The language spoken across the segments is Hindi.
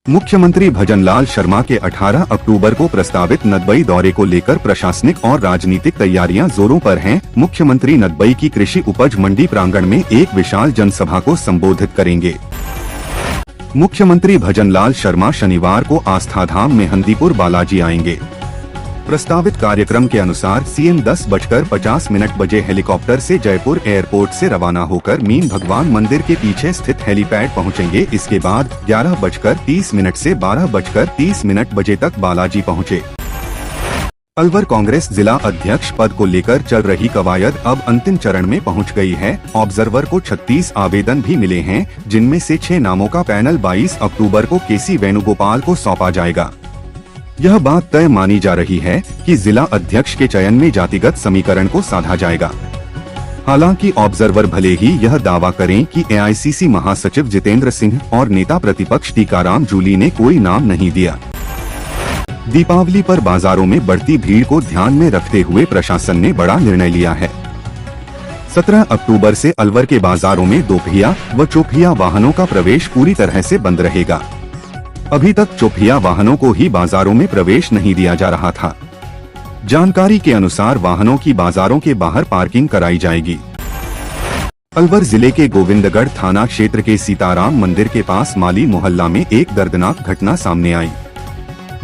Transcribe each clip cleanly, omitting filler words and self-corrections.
मुख्यमंत्री भजनलाल शर्मा के 18 अक्टूबर को प्रस्तावित नदबई दौरे को लेकर प्रशासनिक और राजनीतिक तैयारियां जोरों पर हैं। मुख्यमंत्री नदबई की कृषि उपज मंडी प्रांगण में एक विशाल जनसभा को संबोधित करेंगे। मुख्यमंत्री भजनलाल शर्मा शनिवार को आस्थाधाम में हंदीपुर बालाजी आएंगे। प्रस्तावित कार्यक्रम के अनुसार सीएम 10:50 बजे हेलीकॉप्टर से जयपुर एयरपोर्ट से रवाना होकर मीन भगवान मंदिर के पीछे स्थित हेलीपैड पहुंचेंगे। इसके बाद 11:30 से 12:30 बजे तक बालाजी पहुंचे। अलवर कांग्रेस जिला अध्यक्ष पद को लेकर चल रही कवायद अब अंतिम चरण में पहुंच गई है। ऑब्जर्वर को 36 आवेदन भी मिले हैं, जिनमें से 6 नामों का पैनल 22 अक्टूबर को केसी वेणुगोपाल को सौंपा जाएगा। यह बात तय मानी जा रही है कि जिला अध्यक्ष के चयन में जातिगत समीकरण को साधा जाएगा। हालांकि ऑब्जर्वर भले ही यह दावा करें कि एआईसीसी महासचिव जितेंद्र सिंह और नेता प्रतिपक्ष टीकाराम जूली ने कोई नाम नहीं दिया। दीपावली पर बाजारों में बढ़ती भीड़ को ध्यान में रखते हुए प्रशासन ने बड़ा निर्णय लिया है। 17 अक्टूबर से अलवर के बाजारों में दोपहिया व चौपहिया वाहनों का प्रवेश पूरी तरह से बंद रहेगा। अभी तक चौपहिया वाहनों को ही बाजारों में प्रवेश नहीं दिया जा रहा था। जानकारी के अनुसार वाहनों की बाजारों के बाहर पार्किंग कराई जाएगी। अलवर जिले के गोविंदगढ़ थाना क्षेत्र के सीताराम मंदिर के पास माली मोहल्ला में एक दर्दनाक घटना सामने आई।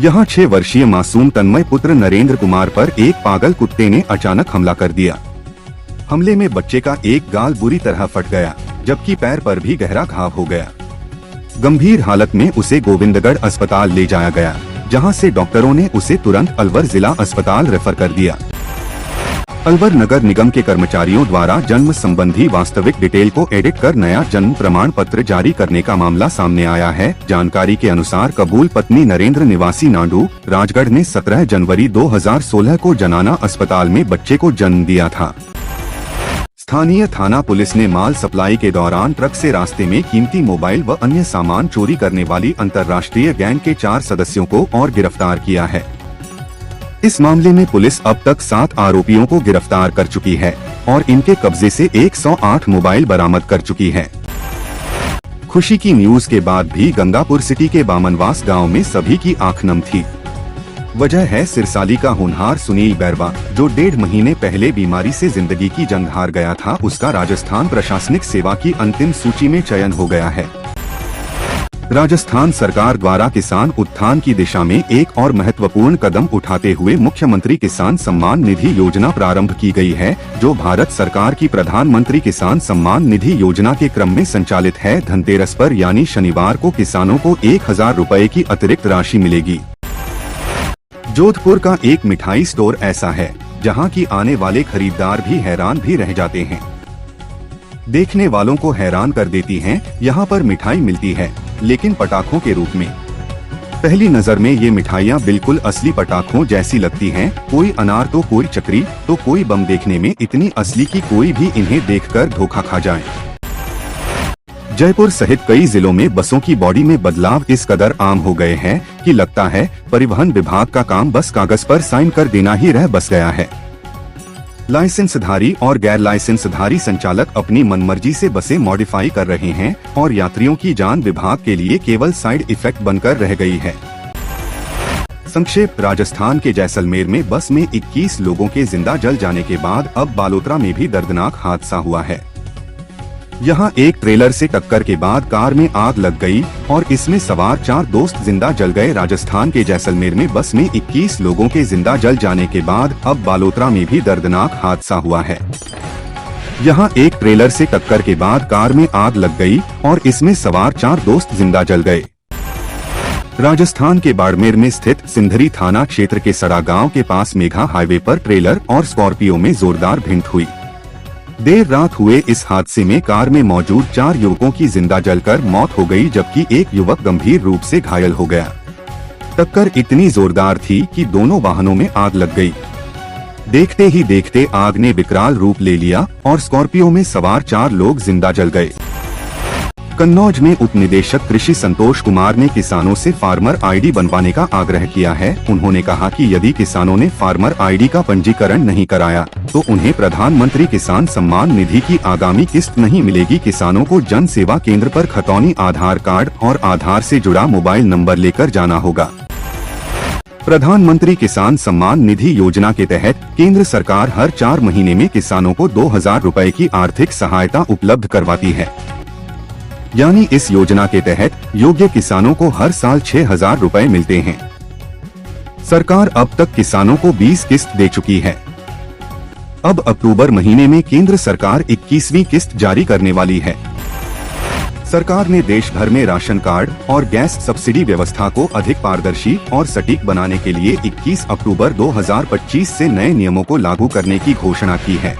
यहाँ 6 वर्षीय मासूम तन्मय पुत्र नरेंद्र कुमार पर एक पागल कुत्ते ने अचानक हमला कर दिया। हमले में बच्चे का एक गाल बुरी तरह फट गया, जबकि पैर पर भी गहरा घाव हो गया। गंभीर हालत में उसे गोविंदगढ़ अस्पताल ले जाया गया, जहां से डॉक्टरों ने उसे तुरंत अलवर जिला अस्पताल रेफर कर दिया। अलवर नगर निगम के कर्मचारियों द्वारा जन्म संबंधी वास्तविक डिटेल को एडिट कर नया जन्म प्रमाण पत्र जारी करने का मामला सामने आया है। जानकारी के अनुसार कबूल पत्नी नरेंद्र निवासी नांडू राजगढ़ ने 17 जनवरी 2016 को जनाना अस्पताल में बच्चे को जन्म दिया था। स्थानीय थाना पुलिस ने माल सप्लाई के दौरान ट्रक से रास्ते में कीमती मोबाइल व अन्य सामान चोरी करने वाली अंतर्राष्ट्रीय गैंग के 4 सदस्यों को और गिरफ्तार किया है। इस मामले में पुलिस अब तक 7 आरोपियों को गिरफ्तार कर चुकी है और इनके कब्जे से 108 मोबाइल बरामद कर चुकी है। खुशी की न्यूज के बाद भी गंगापुर सिटी के बामनवास गांव में सभी की आंख नम थी। वजह है सिरसाली का होनहार सुनील बैरवा, जो 1.5 महीने पहले बीमारी से जिंदगी की जंग हार गया था। उसका राजस्थान प्रशासनिक सेवा की अंतिम सूची में चयन हो गया है। राजस्थान सरकार द्वारा किसान उत्थान की दिशा में एक और महत्वपूर्ण कदम उठाते हुए मुख्यमंत्री किसान सम्मान निधि योजना प्रारंभ की गई है, जो भारत सरकार की प्रधानमंत्री किसान सम्मान निधि योजना के क्रम में संचालित है। धनतेरस पर यानी शनिवार को किसानों को 1000 रुपए की अतिरिक्त राशि मिलेगी। जोधपुर का एक मिठाई स्टोर ऐसा है जहां की आने वाले खरीदार भी हैरान भी रह जाते हैं। देखने वालों को हैरान कर देती हैं। यहां पर मिठाई मिलती है, लेकिन पटाखों के रूप में। पहली नजर में ये मिठाइयाँ बिल्कुल असली पटाखों जैसी लगती हैं। कोई अनार तो कोई चक्री तो कोई बम, देखने में इतनी असली कि कोई भी इन्हें देखकर धोखा खा जाए। जयपुर सहित कई जिलों में बसों की बॉडी में बदलाव इस कदर आम हो गए हैं कि लगता है परिवहन विभाग का काम बस कागज पर साइन कर देना ही रह बस गया है। लाइसेंसधारी और गैर लाइसेंसधारी संचालक अपनी मनमर्जी से बसें मॉडिफाई कर रहे हैं और यात्रियों की जान विभाग के लिए केवल साइड इफेक्ट बनकर रह गई है। संक्षेप, राजस्थान के जैसलमेर में बस में 21 लोगों के जिंदा जल जाने के बाद अब बालोतरा में भी दर्दनाक हादसा हुआ है। यहाँ एक ट्रेलर से टक्कर के बाद कार में आग लग गई और इसमें सवार 4 दोस्त जिंदा जल गए। राजस्थान के जैसलमेर में बस में 21 लोगों के जिंदा जल जाने के बाद अब बालोतरा में भी दर्दनाक हादसा हुआ है। यहाँ एक ट्रेलर से टक्कर के बाद कार में आग लग गई और इसमें सवार 4 दोस्त जिंदा जल गए। राजस्थान के बाड़मेर में स्थित सिंधरी थाना क्षेत्र के सड़ा गांव के पास मेघा हाईवे पर ट्रेलर और स्कॉर्पियो में जोरदार भिड़ंत हुई। देर रात हुए इस हादसे में कार में मौजूद 4 युवकों की जिंदा जलकर मौत हो गई, जबकि एक युवक गंभीर रूप से घायल हो गया। टक्कर इतनी जोरदार थी कि दोनों वाहनों में आग लग गई। देखते ही देखते आग ने विकराल रूप ले लिया और स्कॉर्पियो में सवार 4 लोग जिंदा जल गए। कन्नौज में उप निदेशक कृषि संतोष कुमार ने किसानों से फार्मर आईडी बनवाने का आग्रह किया है। उन्होंने कहा कि यदि किसानों ने फार्मर आईडी का पंजीकरण नहीं कराया तो उन्हें प्रधानमंत्री किसान सम्मान निधि की आगामी किस्त नहीं मिलेगी। किसानों को जन सेवा केंद्र पर खतौनी आधार कार्ड और आधार से जुड़ा मोबाइल नंबर लेकर जाना होगा। प्रधानमंत्री किसान सम्मान निधि योजना के तहत केंद्र सरकार हर 4 महीने में किसानों को 2000 रुपए की आर्थिक सहायता उपलब्ध करवाती है। यानी इस योजना के तहत योग्य किसानों को हर साल 6000 रुपए मिलते हैं। सरकार अब तक किसानों को 20 किस्त दे चुकी है। अब अक्टूबर महीने में केंद्र सरकार 21वीं किस्त जारी करने वाली है। सरकार ने देश भर में राशन कार्ड और गैस सब्सिडी व्यवस्था को अधिक पारदर्शी और सटीक बनाने के लिए 21 अक्टूबर 2025 से नए नियमों को लागू करने की घोषणा की है।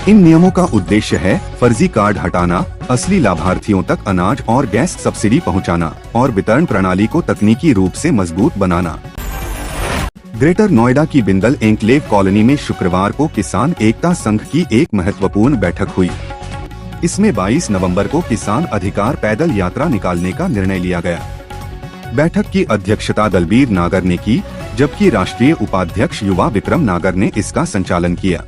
इन नियमों का उद्देश्य है फर्जी कार्ड हटाना, असली लाभार्थियों तक अनाज और गैस सब्सिडी पहुंचाना और वितरण प्रणाली को तकनीकी रूप से मजबूत बनाना। ग्रेटर नोएडा की बिंदल एन्क्लेव कॉलोनी में शुक्रवार को किसान एकता संघ की एक महत्वपूर्ण बैठक हुई। इसमें 22 नवंबर को किसान अधिकार पैदल यात्रा निकालने का निर्णय लिया गया। बैठक की अध्यक्षता दलबीर नागर ने की, जबकि राष्ट्रीय उपाध्यक्ष युवा विक्रम नागर ने इसका संचालन किया।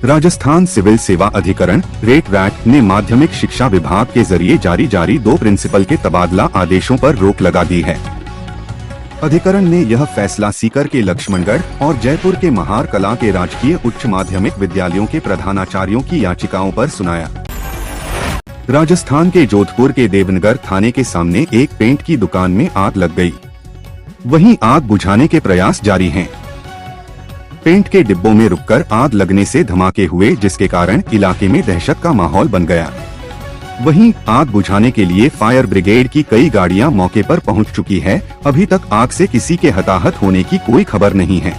राजस्थान सिविल सेवा अधिकरण (रेट) ने माध्यमिक शिक्षा विभाग के जरिए जारी 2 प्रिंसिपल के तबादला आदेशों पर रोक लगा दी है। अधिकरण ने यह फैसला सीकर के लक्ष्मणगढ़ और जयपुर के महार कला के राजकीय उच्च माध्यमिक विद्यालयों के प्रधानाचार्यों की याचिकाओं पर सुनाया। राजस्थान के जोधपुर के देवनगर थाने के सामने एक पेंट की दुकान में आग लग गई। वहीं आग बुझाने के प्रयास जारी हैं। पेंट के डिब्बों में रुककर आग लगने से धमाके हुए, जिसके कारण इलाके में दहशत का माहौल बन गया। वहीं आग बुझाने के लिए फायर ब्रिगेड की कई गाड़ियां मौके पर पहुंच चुकी है। अभी तक आग से किसी के हताहत होने की कोई खबर नहीं है।